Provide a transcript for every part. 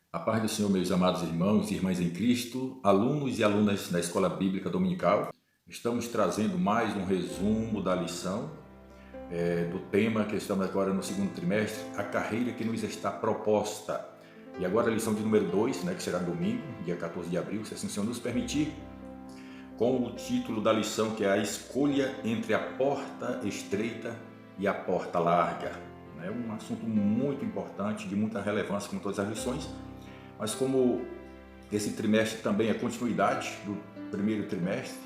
A paz do Senhor, meus amados irmãos e irmãs em Cristo, alunos e alunas da Escola Bíblica Dominical. Estamos trazendo mais um resumo da lição do tema que estamos agora no segundo trimestre, a carreira que nos está proposta. E agora a lição de número 2, que será domingo, dia 14 de abril, se assim o Senhor nos permitir, com o título da lição que é a escolha entre a porta estreita e a porta larga. É um assunto muito importante, de muita relevância, como todas as lições, mas como esse trimestre também é continuidade do primeiro trimestre,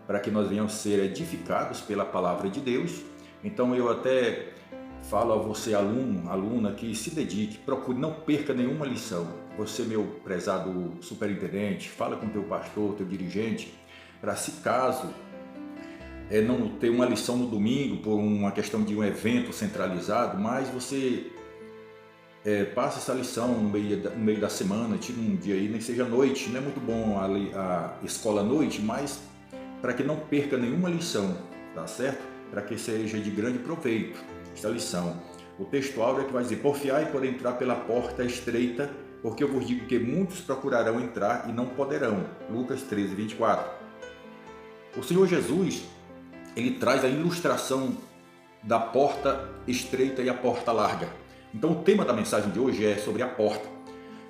para que nós venhamos ser edificados pela palavra de Deus, então eu até falo a você, aluno, aluna, que se dedique, procure, não perca nenhuma lição. Você, meu prezado superintendente, fala com teu pastor, teu dirigente, para se caso não ter uma lição no domingo por uma questão de um evento centralizado, mas você passa essa lição no meio da semana, tira um dia aí, nem seja noite. Não é muito bom a escola à noite, mas para que não perca nenhuma lição, tá certo? Para que seja de grande proveito esta lição. O texto áureo é que vai dizer: porfiai por entrar pela porta estreita, porque eu vos digo que muitos procurarão entrar e não poderão. Lucas 13, 24. O Senhor Jesus, ele traz a ilustração da porta estreita e a porta larga. Então o tema da mensagem de hoje é sobre a porta.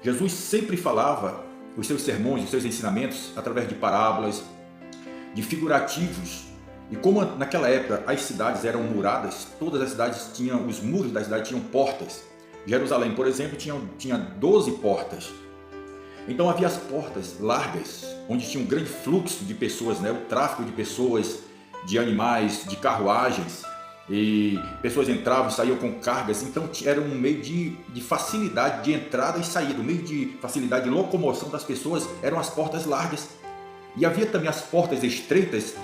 Jesus sempre falava os seus sermões, os seus ensinamentos através de parábolas, de figurativos. E como naquela época as cidades eram muradas, todas as cidades tinham, os muros da cidade tinham portas. Jerusalém, por exemplo, tinha 12 portas. Então havia as portas largas, onde tinha um grande fluxo de pessoas, o tráfego de pessoas, de animais, de carruagens, e pessoas entravam e saíam com cargas. Então era um meio de facilidade de entrada e saída, um meio de facilidade de locomoção das pessoas eram as portas largas. E havia também as portas estreitas,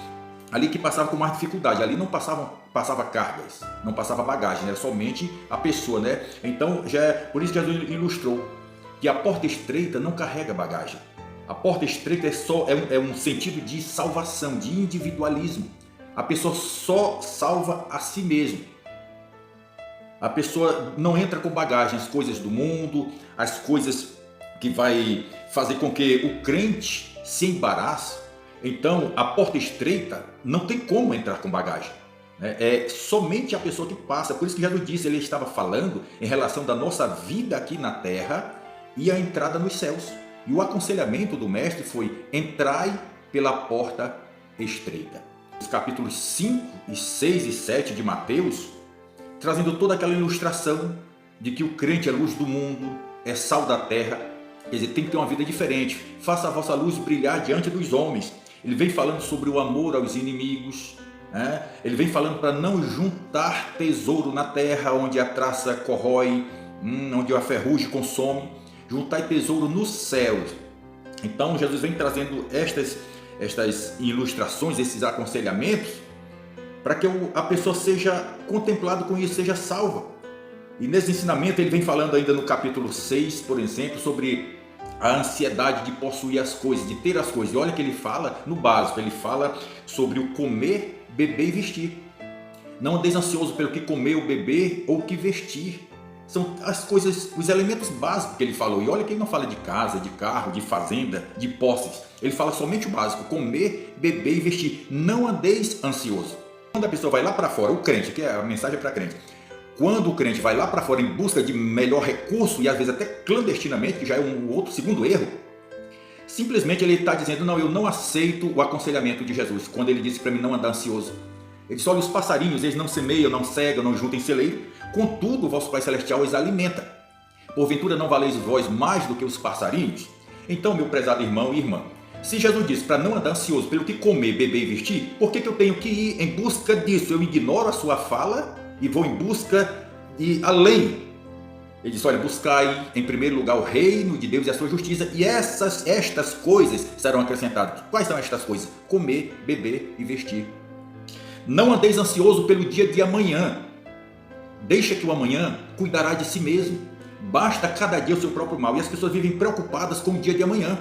ali que passavam com mais dificuldade. Ali não passava cargas, não passava bagagem, era somente a pessoa, Então, por isso Jesus ilustrou que a porta estreita não carrega bagagem. A porta estreita é um sentido de salvação, de individualismo. A pessoa só salva a si mesma. A pessoa não entra com bagagem, as coisas do mundo, as coisas que vai fazer com que o crente se embarace. Então, a porta estreita não tem como entrar com bagagem. É somente a pessoa que passa. Por isso que Jesus disse, ele estava falando em relação da nossa vida aqui na terra e a entrada nos céus. E o aconselhamento do mestre foi: entrai pela porta estreita. Os capítulos 5, 6 e 7 de Mateus, trazendo toda aquela ilustração de que o crente é luz do mundo, é sal da terra, quer dizer, tem que ter uma vida diferente. Faça a vossa luz brilhar diante dos homens. Ele vem falando sobre o amor aos inimigos, Ele vem falando para não juntar tesouro na terra, onde a traça corrói, onde a ferrugem consome. Juntai tesouro nos céus. Então Jesus vem trazendo estas ilustrações, esses aconselhamentos, para que a pessoa seja contemplada com isso, seja salva. E nesse ensinamento ele vem falando ainda no capítulo 6, por exemplo, sobre a ansiedade de possuir as coisas, de ter as coisas. E olha que ele fala no básico, ele fala sobre o comer, beber e vestir. Não andeis ansioso pelo que comer ou beber ou o que vestir. São as coisas, os elementos básicos que ele falou. E olha que ele não fala de casa, de carro, de fazenda, de posses. Ele fala somente o básico: comer, beber e vestir. Não andeis ansioso. Quando a pessoa vai lá para fora, o crente, que é a mensagem para crente, quando o crente vai lá para fora em busca de melhor recurso, e às vezes até clandestinamente, que já é um outro segundo erro, simplesmente ele está dizendo: não, eu não aceito o aconselhamento de Jesus, quando ele disse para mim não andar ansioso. Ele diz: olha, os passarinhos, eles não semeiam, não cegam, não juntam em celeiro, contudo o vosso Pai Celestial os alimenta. Porventura não valeis vós mais do que os passarinhos? Então, meu prezado irmão e irmã, se Jesus disse para não andar ansioso pelo que comer, beber e vestir, por que eu tenho que ir em busca disso? Eu ignoro a sua fala e vou em busca de além. Ele diz: olha, buscai em primeiro lugar o reino de Deus e a sua justiça, e estas coisas serão acrescentadas. Quais são estas coisas? Comer, beber e vestir. Não andeis ansioso pelo dia de amanhã. Deixa que o amanhã cuidará de si mesmo. Basta cada dia o seu próprio mal. E as pessoas vivem preocupadas com o dia de amanhã.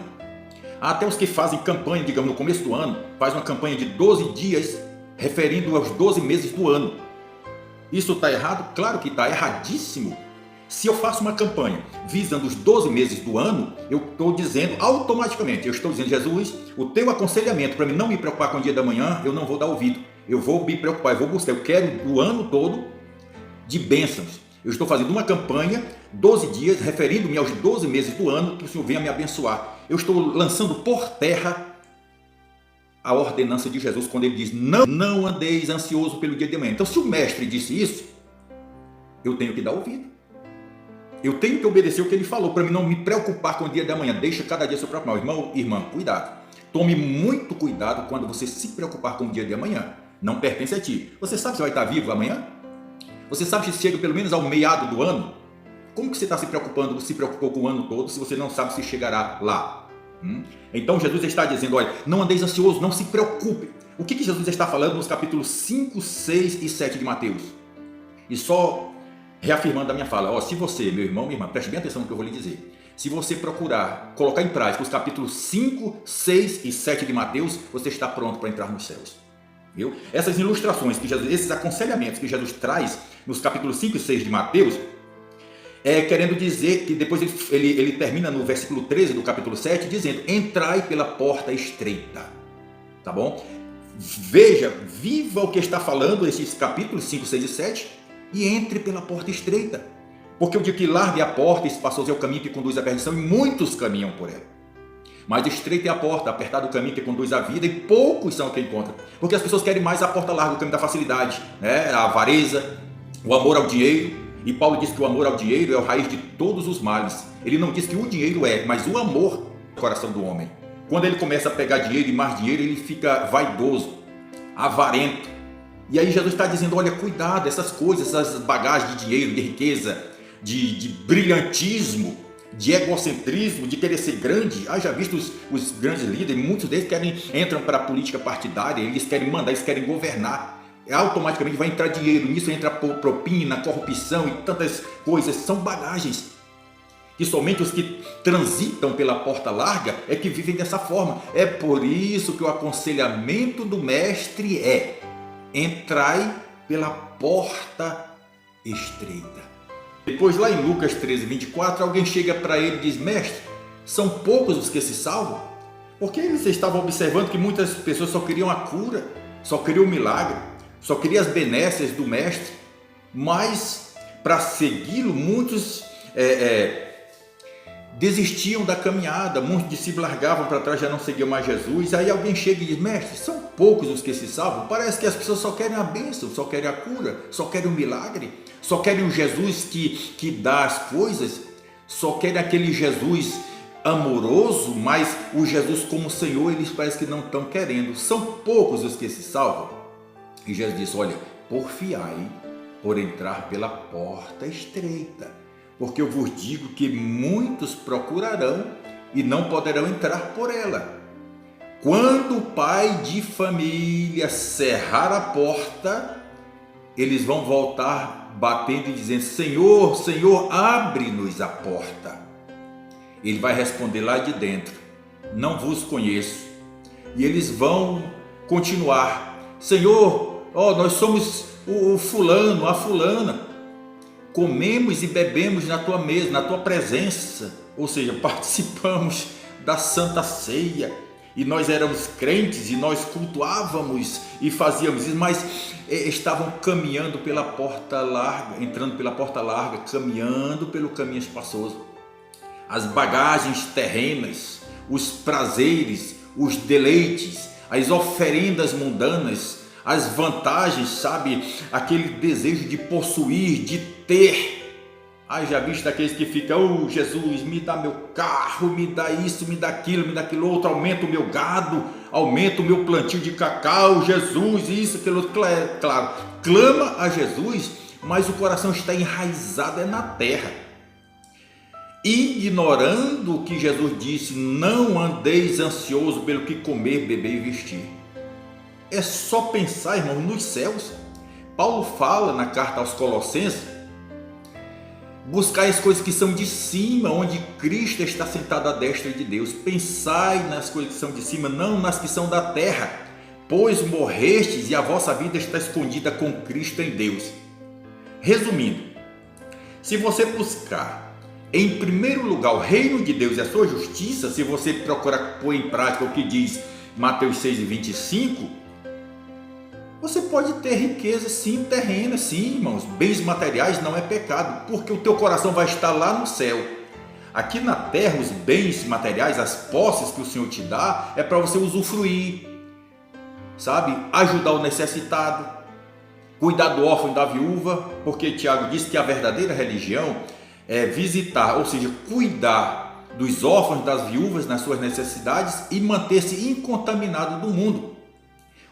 Há até os que fazem campanha, digamos, no começo do ano, faz uma campanha de 12 dias, referindo aos 12 meses do ano. Isso está errado? Claro que está erradíssimo. Se eu faço uma campanha visando os 12 meses do ano, eu estou dizendo automaticamente, eu estou dizendo, Jesus, o teu aconselhamento para mim não me preocupar com o dia da manhã, eu não vou dar ouvido. Eu vou me preocupar, eu vou buscar, eu quero o ano todo de bênçãos. Eu estou fazendo uma campanha, 12 dias, referindo-me aos 12 meses do ano, que o Senhor venha me abençoar. Eu estou lançando por terra a ordenança de Jesus, quando ele diz, não andeis ansioso pelo dia de amanhã. Então, se o mestre disse isso, eu tenho que dar ouvido. Eu tenho que obedecer o que ele falou, para mim não me preocupar com o dia de amanhã. Deixa cada dia seu próprio mal. Irmão, irmã, cuidado. Tome muito cuidado quando você se preocupar com o dia de amanhã. Não pertence a ti. Você sabe se vai estar vivo amanhã? Você sabe se chega pelo menos ao meado do ano? Como que você está se preocupando, se preocupou com o ano todo, se você não sabe se chegará lá? Então Jesus está dizendo, olha, não andeis ansioso, não se preocupe. O que Jesus está falando nos capítulos 5, 6 e 7 de Mateus? E só reafirmando a minha fala, se você, meu irmão, minha irmã, preste bem atenção no que eu vou lhe dizer. Se você procurar colocar em prática os capítulos 5, 6 e 7 de Mateus, você está pronto para entrar nos céus. Viu? Essas ilustrações, esses aconselhamentos que Jesus traz nos capítulos 5 e 6 de Mateus, querendo dizer que depois ele termina no versículo 13 do capítulo 7, dizendo, entrai pela porta estreita. Tá bom? Veja, viva o que está falando esses capítulos 5, 6 e 7 e entre pela porta estreita. Porque eu digo que largue a porta, espaçoso é o caminho que conduz à perdição e muitos caminham por ela. Mas estreita é a porta, apertado o caminho que conduz à vida e poucos são que encontram. Porque as pessoas querem mais a porta larga, o caminho da facilidade, né? A avareza, o amor ao dinheiro. E Paulo diz que o amor ao dinheiro é a raiz de todos os males. Ele não diz que o dinheiro mas o amor é o coração do homem. Quando ele começa a pegar dinheiro e mais dinheiro, ele fica vaidoso, avarento. E aí Jesus está dizendo, olha, cuidado, essas coisas, essas bagagens de dinheiro, de riqueza, de brilhantismo, de egocentrismo, de querer ser grande. Já visto os grandes líderes, muitos deles entram para a política partidária, eles querem mandar, eles querem governar. Automaticamente vai entrar dinheiro, nisso entra propina, corrupção e tantas coisas, são bagagens. Que somente os que transitam pela porta larga é que vivem dessa forma. É por isso que o aconselhamento do mestre é, entrai pela porta estreita. Depois lá em Lucas 13, 24, alguém chega para ele e diz, mestre, são poucos os que se salvam? Porque eles estavam observando que muitas pessoas só queriam a cura, só queriam o milagre, só queriam as benécias do mestre, mas para segui-lo muitos desistiam da caminhada, muitos discípulos largavam para trás, já não seguiam mais Jesus. Aí alguém chega e diz, mestre, são poucos os que se salvam? Parece que as pessoas só querem a bênção, só querem a cura, só querem o milagre, só querem o Jesus que dá as coisas, só querem aquele Jesus amoroso, mas o Jesus como Senhor eles parecem que não estão querendo. São poucos os que se salvam. E Jesus disse, olha, porfiai por entrar pela porta estreita, porque eu vos digo que muitos procurarão e não poderão entrar por ela. Quando o pai de família cerrar a porta, eles vão voltar batendo e dizendo, Senhor, Senhor, abre-nos a porta. Ele vai responder lá de dentro, não vos conheço. E eles vão continuar, Senhor, nós somos o fulano, a fulana, comemos e bebemos na tua mesa, na tua presença, ou seja, participamos da Santa Ceia, e nós éramos crentes e nós cultuávamos e fazíamos isso, mas estavam caminhando pela porta larga, entrando pela porta larga, caminhando pelo caminho espaçoso. As bagagens terrenas, os prazeres, os deleites, as oferendas mundanas, as vantagens, sabe? Aquele desejo de possuir, de ter. Já visto aqueles que ficam, Jesus, me dá meu carro, me dá isso, me dá aquilo outro, aumenta o meu gado, aumenta o meu plantio de cacau, Jesus, isso, aquilo outro. Claro, clama a Jesus, mas o coração está enraizado na terra, ignorando o que Jesus disse, não andeis ansioso pelo que comer, beber e vestir. É só pensar, irmão, nos céus. Paulo fala na carta aos Colossenses, buscai as coisas que são de cima, onde Cristo está sentado à destra de Deus. Pensai nas coisas que são de cima, não nas que são da terra, pois morrestes e a vossa vida está escondida com Cristo em Deus. Resumindo, Se você buscar em primeiro lugar o reino de Deus e a sua justiça, se você procurar pôr em prática o que diz Mateus 6:25, você pode ter riqueza sim, terrena, sim, irmãos. Bens materiais não é pecado, porque o teu coração vai estar lá no céu. Aqui na terra, os bens materiais, as posses que o Senhor te dá, é para você usufruir, sabe? Ajudar o necessitado, cuidar do órfão e da viúva, porque Tiago diz que a verdadeira religião é visitar, ou seja, cuidar dos órfãos e das viúvas nas suas necessidades e manter-se incontaminado do mundo.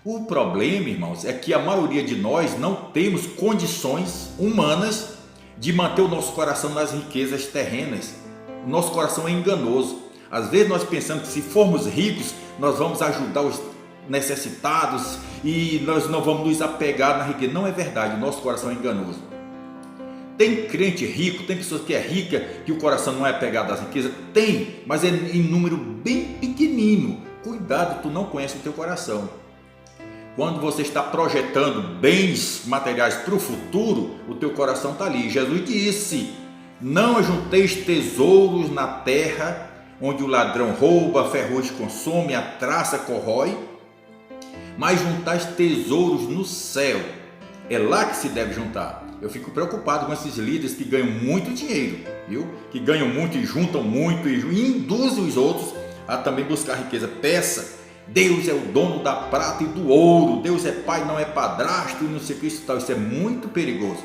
O problema, irmãos, é que a maioria de nós não temos condições humanas de manter o nosso coração nas riquezas terrenas. O nosso coração é enganoso. Às vezes nós pensamos que se formos ricos, nós vamos ajudar os necessitados e nós não vamos nos apegar na riqueza. Não é verdade, o nosso coração é enganoso. Tem crente rico, tem pessoas que é rica, que o coração não é apegado às riquezas? Tem, mas é em número bem pequenino. Cuidado, tu não conhece o teu coração. Quando você está projetando bens materiais para o futuro, o teu coração está ali. Jesus disse: não ajunteis tesouros na terra, onde o ladrão rouba, a ferrugem consome, a traça corrói, mas juntais tesouros no céu. É lá que se deve juntar. Eu fico preocupado com esses líderes que ganham muito dinheiro, viu? Que ganham muito e juntam muito e induzem os outros a também buscar riqueza. Peça, Deus é o dono da prata e do ouro, Deus é pai, não é padrasto e não sei o que isso tal. Isso é muito perigoso.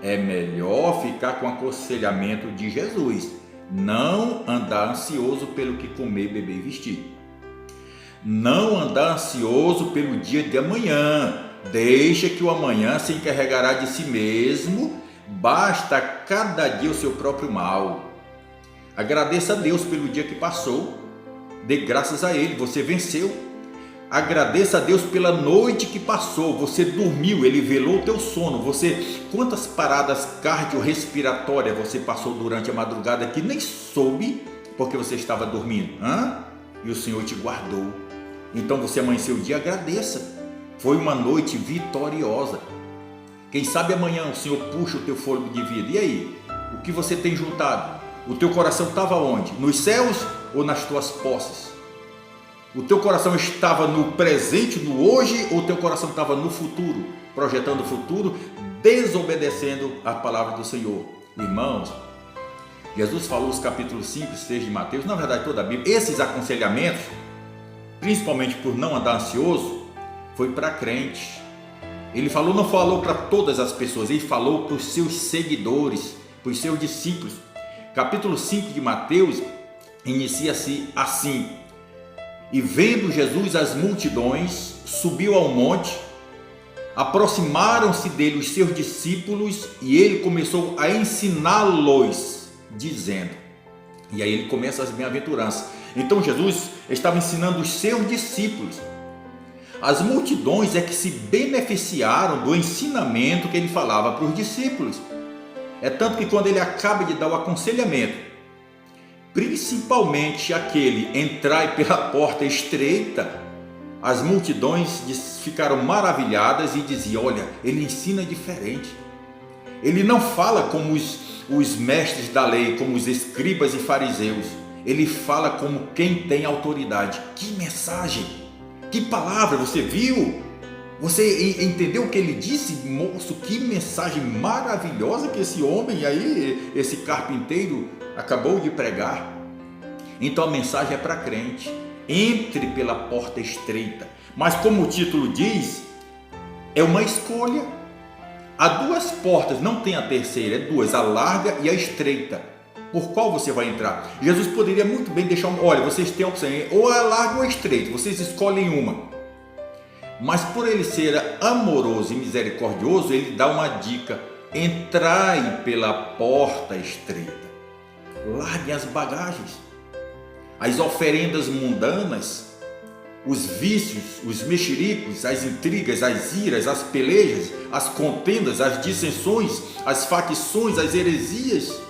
É melhor ficar com o aconselhamento de Jesus. Não andar ansioso pelo que comer, beber e vestir. Não andar ansioso pelo dia de amanhã. Deixa que o amanhã se encarregará de si mesmo. Basta cada dia o seu próprio mal. Agradeça a Deus pelo dia que passou. Dê graças a Ele, você venceu. Agradeça a Deus pela noite que passou. Você dormiu, Ele velou o teu sono. Quantas paradas cardiorrespiratórias você passou durante a madrugada que nem soube porque você estava dormindo? E o Senhor te guardou. Então você amanheceu o dia, agradeça. Foi uma noite vitoriosa. Quem sabe amanhã o Senhor puxa o teu fôlego de vida. E aí? O que você tem juntado? O teu coração estava onde? Nos céus ou nas tuas posses? O teu coração estava no presente, no hoje, ou o teu coração estava no futuro, projetando o futuro, desobedecendo a palavra do Senhor? Irmãos, Jesus falou os capítulos 5 e 6 de Mateus, na verdade toda a Bíblia, esses aconselhamentos, principalmente por não andar ansioso, foi para crente. Ele falou, não falou para todas as pessoas, ele falou para os seus seguidores, para os seus discípulos. Capítulo 5 de Mateus inicia-se assim: e vendo Jesus as multidões, subiu ao monte, aproximaram-se dele os seus discípulos e ele começou a ensiná-los, dizendo, e aí ele começa as bem-aventuranças. Então Jesus estava ensinando os seus discípulos. As multidões é que se beneficiaram do ensinamento que ele falava para os discípulos. É tanto que quando ele acaba de dar o aconselhamento, principalmente aquele entrai pela porta estreita, as multidões ficaram maravilhadas e diziam, olha, ele ensina diferente. Ele não fala como os mestres da lei, como os escribas e fariseus. Ele fala como quem tem autoridade. Que mensagem, que palavra, você viu? Você entendeu o que ele disse? Moço, que mensagem maravilhosa que esse homem aí, esse carpinteiro, acabou de pregar. Então a mensagem é para crente. Entre pela porta estreita. Mas como o título diz, é uma escolha. Há duas portas, não tem a terceira, é duas, a larga e a estreita. Por qual você vai entrar? Jesus poderia muito bem deixar, olha, vocês têm a opção, ou a larga ou a estreita, vocês escolhem uma. Mas por ele ser amoroso e misericordioso, ele dá uma dica: entrai pela porta estreita, larguem as bagagens, as oferendas mundanas, os vícios, os mexericos, as intrigas, as iras, as pelejas, as contendas, as dissensões, as facções, as heresias,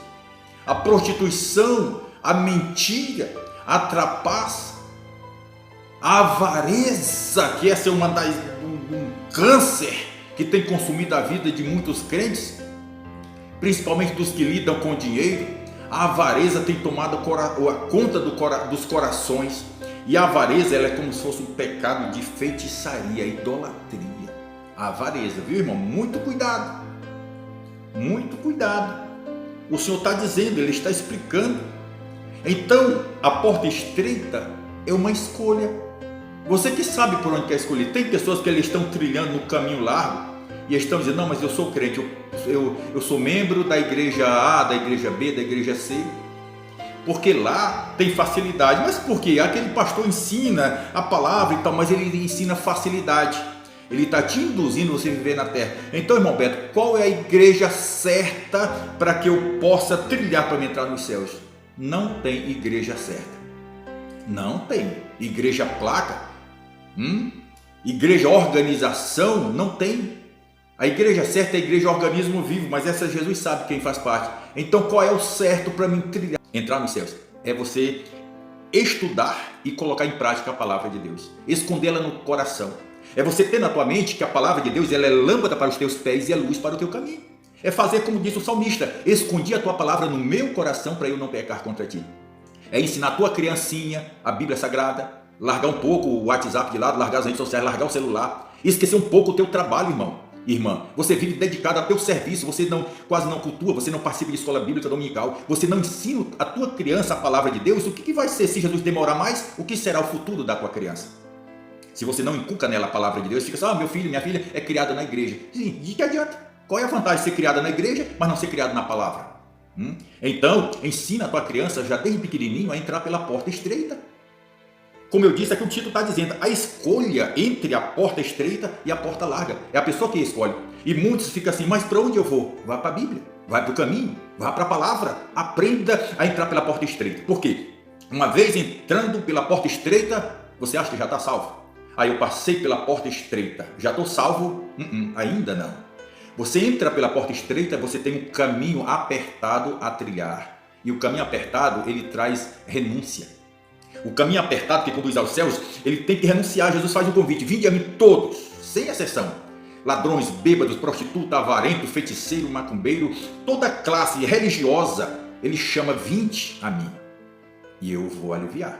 a prostituição, a mentira, a trapaça, a avareza, que essa é um câncer que tem consumido a vida de muitos crentes. principalmente dos que lidam com dinheiro. A avareza tem tomado a conta dos corações. E a avareza, ela é como se fosse um pecado de feitiçaria, idolatria. A avareza, viu, irmão? Muito cuidado. Muito cuidado. O Senhor está dizendo, Ele está explicando. Então, a porta estreita é uma escolha. Você que sabe por onde quer escolher. Tem pessoas que eles estão trilhando no caminho largo e estão dizendo, não, mas eu sou crente, eu sou membro da igreja A, da igreja B, da igreja C, porque lá tem facilidade. Mas por quê? Aquele pastor ensina a palavra e tal, mas ele ensina facilidade. Ele está te induzindo a você viver na terra. Então, irmão Beto, qual é a igreja certa para que eu possa trilhar para me entrar nos céus? Não tem igreja certa. Não tem. Igreja placa? Igreja organização? Não tem. A igreja certa é a igreja organismo vivo, mas essa Jesus sabe quem faz parte. Então, qual é o certo para mim trilhar, entrar nos céus? É você estudar e colocar em prática a palavra de Deus. Escondê-la no coração. É você ter na tua mente que a palavra de Deus, ela é lâmpada para os teus pés e é luz para o teu caminho. É fazer como disse o salmista, escondi a tua palavra no meu coração para eu não pecar contra ti. É ensinar a tua criancinha a Bíblia Sagrada, largar um pouco o WhatsApp de lado, largar as redes sociais, largar o celular, esquecer um pouco o teu trabalho, irmão. Irmã, você vive dedicado ao teu serviço, você quase não cultua, você não participa de escola bíblica dominical, você não ensina a tua criança a palavra de Deus. O que vai ser se Jesus demorar mais? O que será o futuro da tua criança? Se você não inculca nela a palavra de Deus, fica assim, meu filho, minha filha é criada na igreja. Sim, de que adianta? Qual é a vantagem de ser criada na igreja, mas não ser criada na palavra? Então, ensina a tua criança já desde pequenininho a entrar pela porta estreita. Como eu disse, aqui o título está dizendo, a escolha entre a porta estreita e a porta larga. É a pessoa que escolhe. E muitos ficam assim, mas para onde eu vou? Vai para a Bíblia, vai para o caminho, vai para a palavra. Aprenda a entrar pela porta estreita. Por quê? Uma vez entrando pela porta estreita, você acha que já está salvo? Aí eu passei pela porta estreita, já estou salvo? Ainda não. Você entra pela porta estreita, você tem um caminho apertado a trilhar. E o caminho apertado, ele traz renúncia. O caminho apertado que conduz aos céus, ele tem que renunciar. Jesus faz um convite, vinde a mim todos, sem exceção. Ladrões, bêbados, prostituta, avarento, feiticeiro, macumbeiro, toda classe religiosa, ele chama, vinde a mim, e eu vou aliviar.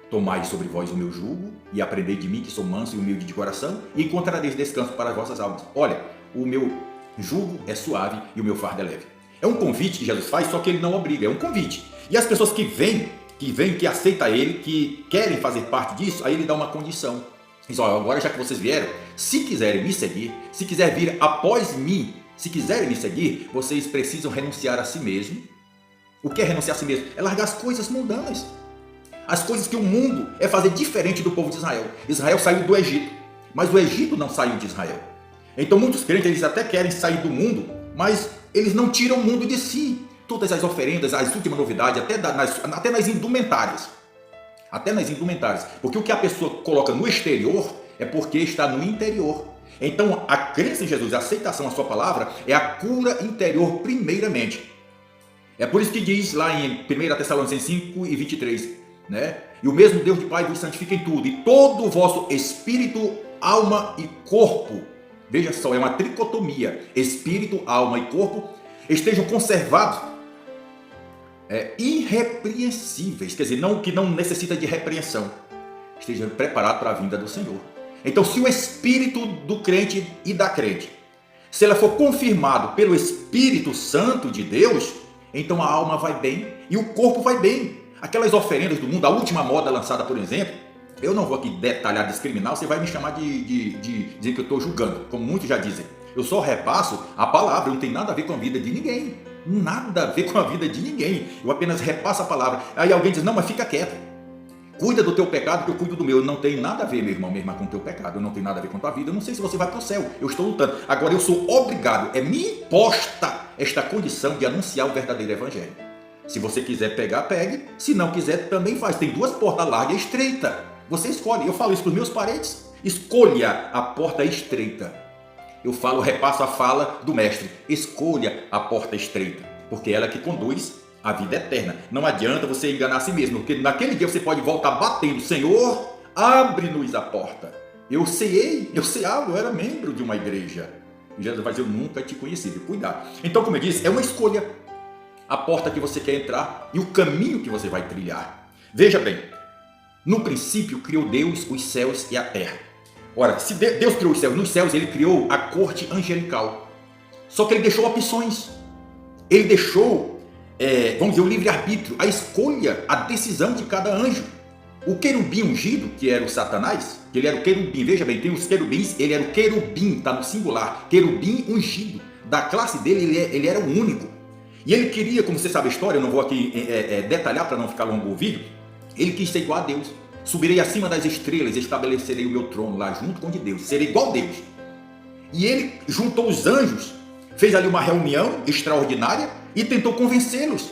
Tomai sobre vós o meu jugo e aprendei de mim, que sou manso e humilde de coração, e encontrareis descanso para as vossas almas. Olha, o meu jugo é suave e o meu fardo é leve. É um convite que Jesus faz, só que ele não obriga, é um convite. E as pessoas que vêm, que aceitam ele, que querem fazer parte disso, aí ele dá uma condição. Diz, agora já que vocês vieram, se quiserem me seguir, se quiser vir após mim, se quiserem me seguir, vocês precisam renunciar a si mesmo. O que é renunciar a si mesmo? É largar as coisas mundanas. As coisas que o mundo é fazer diferente do povo de Israel. Israel saiu do Egito, mas o Egito não saiu de Israel. Então muitos crentes, eles até querem sair do mundo, mas eles não tiram o mundo de si. Todas as oferendas, as últimas novidades, até nas indumentárias. Até nas indumentárias. Porque o que a pessoa coloca no exterior é porque está no interior. Então a crença em Jesus, a aceitação à sua palavra é a cura interior primeiramente. É por isso que diz lá em 1 Tessalonicenses 5 e 23, né? E o mesmo Deus de Pai vos santifica em tudo, e todo o vosso espírito, alma e corpo, veja só, é uma tricotomia, espírito, alma e corpo, estejam conservados, irrepreensíveis, quer dizer, que não necessita de repreensão, esteja preparado para a vinda do Senhor. Então, se o espírito do crente e da crente, se ela for confirmado pelo Espírito Santo de Deus, então a alma vai bem e o corpo vai bem. Aquelas oferendas do mundo, a última moda lançada, por exemplo, eu não vou aqui detalhar, discriminar, você vai me chamar de dizer que eu estou julgando, como muitos já dizem. Eu só repasso a palavra, não tem nada a ver com a vida de ninguém. Nada a ver com a vida de ninguém. Eu apenas repasso a palavra. Aí alguém diz, não, mas fica quieto. Cuida do teu pecado que eu cuido do meu. Não tem nada a ver, meu irmão, minha irmã, com o teu pecado. Eu não tem nada a ver com a tua vida. Eu não sei se você vai para o céu. Eu estou lutando. Agora eu sou obrigado, me imposta esta condição de anunciar o verdadeiro evangelho. Se você quiser pegar, pegue. Se não quiser, também faz. Tem duas portas, larga e estreita. Você escolhe. Eu falo isso para os meus parentes. Escolha a porta estreita. Eu repasso a fala do mestre. Escolha a porta estreita, porque ela é que conduz à vida eterna. Não adianta você enganar a si mesmo, porque naquele dia você pode voltar batendo. Senhor, abre-nos a porta. Eu ceava, eu era membro de uma igreja. E Jesus vai dizer, eu nunca te conheci. Cuidado. Então, como eu disse, é uma escolha. A porta que você quer entrar e o caminho que você vai trilhar. Veja bem, no princípio criou Deus os céus e a terra. Ora, se Deus criou os céus, nos céus ele criou a corte angelical. Só que ele deixou opções. Ele deixou, vamos dizer, o livre-arbítrio, a escolha, a decisão de cada anjo. O querubim ungido, que era o Satanás, que ele era o querubim, veja bem, tem os querubins, ele era o querubim, está no singular, querubim ungido. Da classe dele, ele era o único. E ele queria, como você sabe a história, eu não vou aqui detalhar para não ficar longo o vídeo, ele quis ser igual a Deus. Subirei acima das estrelas, estabelecerei o meu trono lá junto com o de Deus, serei igual a Deus. E ele juntou os anjos, fez ali uma reunião extraordinária e tentou convencê-los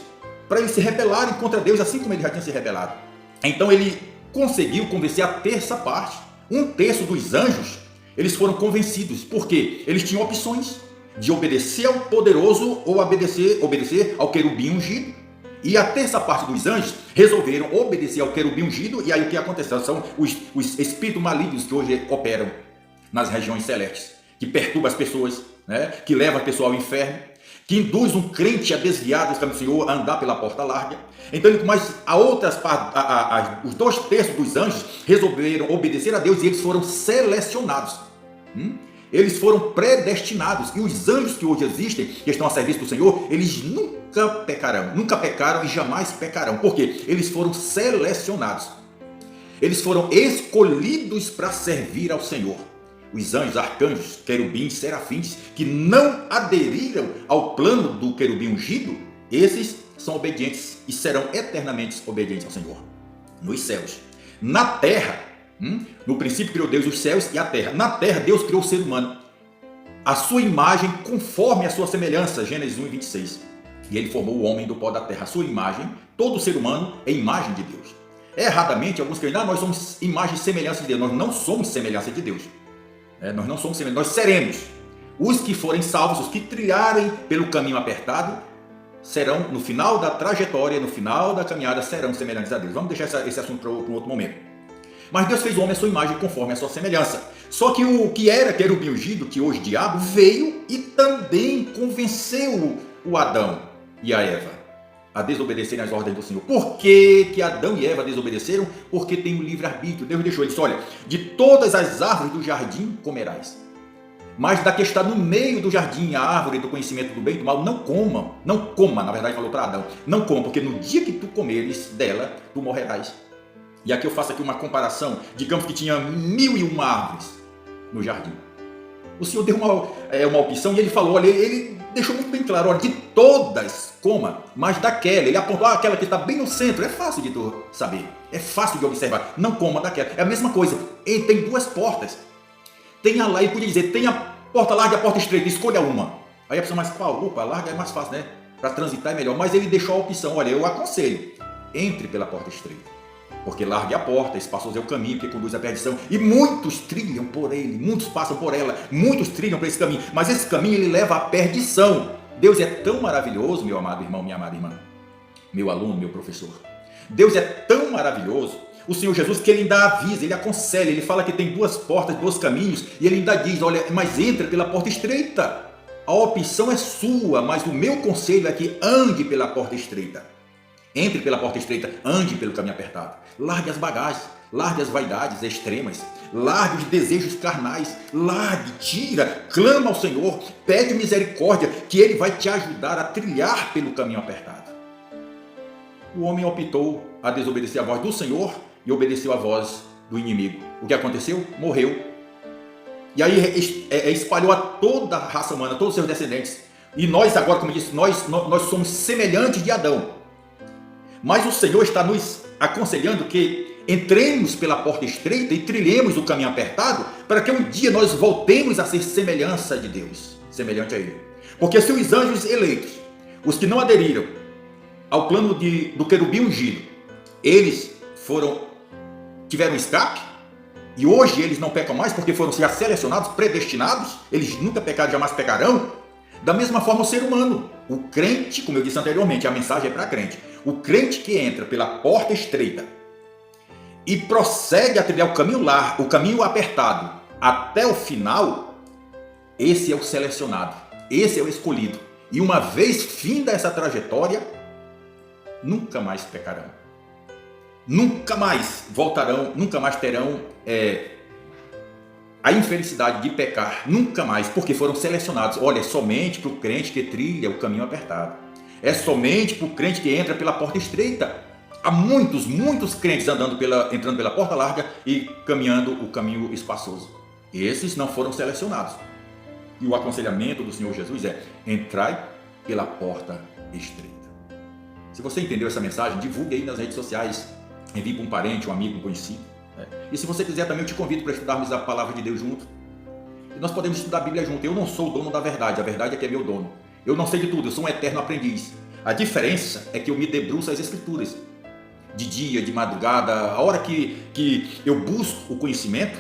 para eles se rebelarem contra Deus, assim como ele já tinha se rebelado. Então ele conseguiu convencer a terça parte, um terço dos anjos, eles foram convencidos, porque eles tinham opções de obedecer ao poderoso ou obedecer ao querubim ungido. E a terça parte dos anjos resolveram obedecer ao querubim ungido, e aí o que aconteceu? São os espíritos malignos que hoje operam nas regiões celestes, que perturbam as pessoas, né? Que levam a pessoa ao inferno, que induz um crente a desviar dos caminhos do Senhor, a andar pela porta larga. Então, mas os 2/3 dos anjos resolveram obedecer a Deus e eles foram selecionados. Eles foram predestinados. E os anjos que hoje existem, que estão a serviço do Senhor, eles nunca pecaram e jamais pecarão. Por quê? Eles foram selecionados. Eles foram escolhidos para servir ao Senhor. Os anjos, arcanjos, querubins, serafins, que não aderiram ao plano do querubim ungido, esses são obedientes e serão eternamente obedientes ao Senhor. Nos céus. Na terra, no princípio criou Deus os céus e a terra. Na terra, Deus criou o ser humano. A sua imagem conforme a sua semelhança. Gênesis 1:26. E ele formou o homem do pó da terra. A sua imagem, todo ser humano é imagem de Deus. Erradamente, alguns creem, nós somos imagem e semelhança de Deus. Nós não somos semelhança de Deus. Nós não somos semelhantes, nós seremos. Os que forem salvos, os que trilharem pelo caminho apertado, serão, no final da trajetória, no final da caminhada, serão semelhantes a Deus. Vamos deixar esse assunto para um outro momento. Mas Deus fez o homem à sua imagem conforme a sua semelhança. Só que o que era querubim ungido, que hoje diabo, veio e também convenceu o Adão e a Eva a desobedecerem às ordens do Senhor. Por que Adão e Eva desobedeceram? Porque tem o livre-arbítrio. Deus deixou eles, olha, de todas as árvores do jardim comerás, mas da que está no meio do jardim, a árvore do conhecimento do bem e do mal, não coma, na verdade falou para Adão, não coma, porque no dia que tu comeres dela, tu morrerás. E aqui eu faço aqui uma comparação, digamos que tinha 1001 árvores no jardim. O Senhor deu uma opção e ele falou, olha, ele deixou muito bem claro, olha, de todas coma, mas daquela, ele apontou aquela que está bem no centro, é fácil de tu saber, é fácil de observar, não coma daquela, é a mesma coisa, ele tem duas portas, tem a lá, ele podia dizer, tem a porta larga e a porta estreita, escolha uma, aí a pessoa, mas qual? Opa, a larga é mais fácil, né, para transitar é melhor, mas ele deixou a opção, olha, eu aconselho, entre pela porta estreita, porque larga é a porta, espaçoso é o caminho que conduz à perdição, e muitos trilham por ele, muitos passam por ela, muitos trilham por esse caminho, mas esse caminho ele leva à perdição. Deus é tão maravilhoso, meu amado irmão, minha amada irmã, meu aluno, meu professor. Deus é tão maravilhoso, o Senhor Jesus, que ele ainda avisa, ele aconselha, ele fala que tem duas portas, dois caminhos, e ele ainda diz, olha, mas entra pela porta estreita. A opção é sua, mas o meu conselho é que ande pela porta estreita. Entre pela porta estreita, ande pelo caminho apertado. Largue as bagagens, largue as vaidades extremas, largue os desejos carnais, largue, tira, clama ao Senhor, pede misericórdia, que Ele vai te ajudar a trilhar pelo caminho apertado. O homem optou a desobedecer a voz do Senhor e obedeceu a voz do inimigo. O que aconteceu? Morreu. E aí espalhou a toda a raça humana, todos os seus descendentes. E nós agora, como eu disse, nós somos semelhantes de Adão. Mas o Senhor está nos aconselhando que entremos pela porta estreita e trilhemos o caminho apertado para que um dia nós voltemos a ser semelhança de Deus, semelhante a Ele. Porque se os anjos eleitos, os que não aderiram ao plano do querubim ungido, eles tiveram escape e hoje eles não pecam mais porque foram já selecionados, predestinados, eles nunca pecaram, jamais pecarão. Da mesma forma o ser humano, o crente, como eu disse anteriormente, a mensagem é para crente. O crente que entra pela porta estreita e prossegue a trilhar o caminho apertado até o final, Esse é o selecionado, esse é o escolhido. E uma vez finda essa trajetória, nunca mais pecarão. Nunca mais voltarão, nunca mais terão a infelicidade de pecar, nunca mais, porque foram selecionados. Olha, é somente para o crente que trilha o caminho apertado. É somente para o crente que entra pela porta estreita. Há muitos crentes entrando pela porta larga e caminhando o caminho espaçoso. Esses não foram selecionados. E o aconselhamento do Senhor Jesus é: entrai pela porta estreita. Se você entendeu essa mensagem, divulgue aí nas redes sociais, envie para um parente, um amigo, um conhecido. E se você quiser também, eu te convido para estudarmos a palavra de Deus junto. E nós podemos estudar a Bíblia junto. Eu não sou o dono da verdade, a verdade é que é meu dono. Eu não sei de tudo, eu sou um eterno aprendiz. A diferença é que eu me debruço às Escrituras. De dia, de madrugada, a hora que eu busco o conhecimento,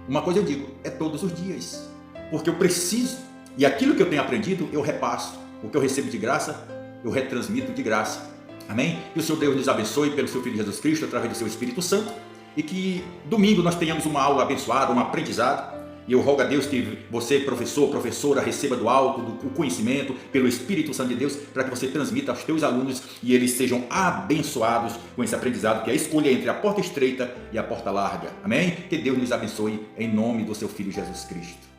uma coisa eu digo, é todos os dias. Porque eu preciso, e aquilo que eu tenho aprendido, eu repasso. O que eu recebo de graça, eu retransmito de graça. Amém? Que o Senhor Deus nos abençoe pelo seu Filho Jesus Cristo, através do seu Espírito Santo. E que domingo nós tenhamos uma aula abençoada, um aprendizado. E eu rogo a Deus que você, professor, professora, receba do alto o conhecimento pelo Espírito Santo de Deus, para que você transmita aos teus alunos e eles sejam abençoados com esse aprendizado, que é a escolha entre a porta estreita e a porta larga. Amém? Que Deus nos abençoe em nome do seu Filho Jesus Cristo.